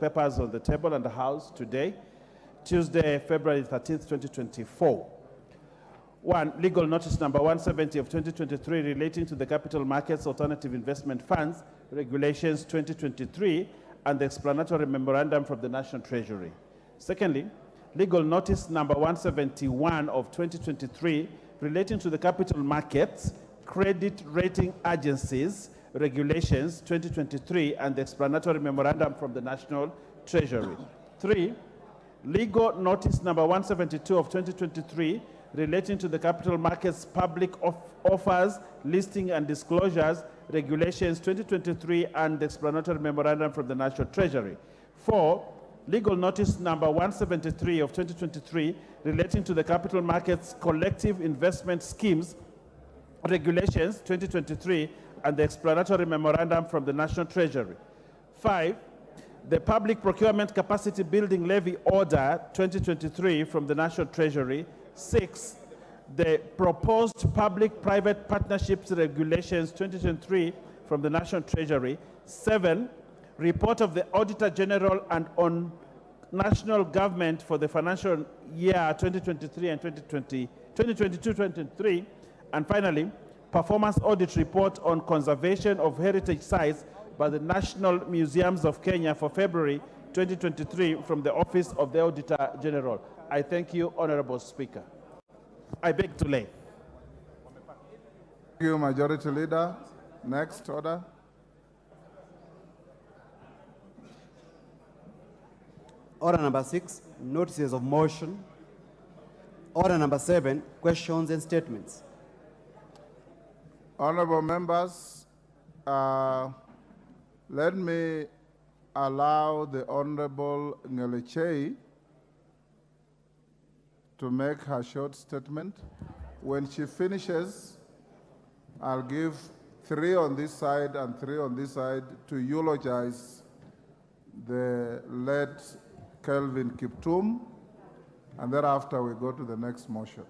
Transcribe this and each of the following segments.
papers on the table and the House today, Tuesday, February 13th, 2024. 1. Legal notice number 170 of 2023 relating to the Capital Markets Alternative Investment Funds Regulations 2023 and the explanatory memorandum from the National Treasury. Secondly, legal notice number 171 of 2023 relating to the Capital Markets Credit Rating Agencies Regulations 2023 and the explanatory memorandum from the National Treasury. 3. Legal notice number 172 of 2023 relating to the Capital Markets Public Offers, Listing and Disclosures Regulations 2023 and the explanatory memorandum from the National Treasury. 4. Legal notice number 173 of 2023 relating to the Capital Markets Collective Investment Schemes Regulations 2023 and the explanatory memorandum from the National Treasury. 5. The Public Procurement Capacity Building Levy Order 2023 from the National Treasury. 6. The proposed Public-Private Partnerships Regulations 2023 from the National Treasury. 7. Report of the Auditor General and on National Government for the financial year 2023 and 2022-2023. And finally, Performance Audit Report on Conservation of Heritage Sites by the National Museums of Kenya for February 2023 from the Office of the Auditor General. I thank you, Honorable Speaker. I beg to lay. Thank you, Majority Leader. Next order. Order number 6, notices of motion. Order number 7, questions and statements. Honorable members, let me allow the Honorable Ngelechei to make her short statement. When she finishes, I'll give 3 on this side and 3 on this side to eulogize the late Kevin Kiptum, and thereafter we go to the next motion.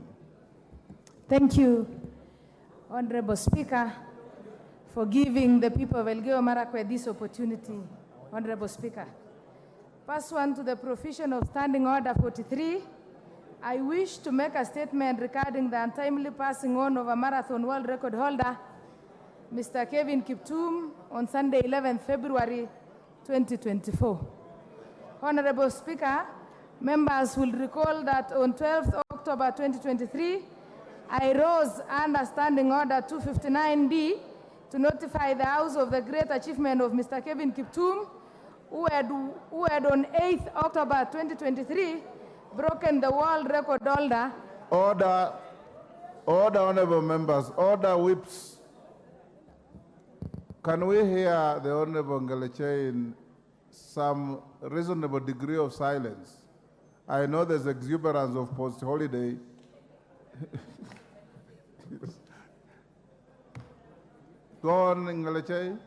Thank you, Honorable Speaker, for giving the people of Elgeyo Marakwet this opportunity. Honorable Speaker, pursuant to the provision of Standing Order 43, I wish to make a statement regarding the untimely passing on of a marathon world record holder, Mr. Kevin Kiptum, on Sunday, 11th February 2024. Honorable Speaker, members will recall that on 12th October 2023, I rose under Standing Order 259D to notify the House of the great achievement of Mr. Kevin Kiptum, who had on 8th October 2023 broken the world record holder. Order, honorable members, order whips. Can we hear the Honorable Ngelechei in some reasonable degree of silence? I know there's exuberance of post-holiday. Go on, Ngelechei.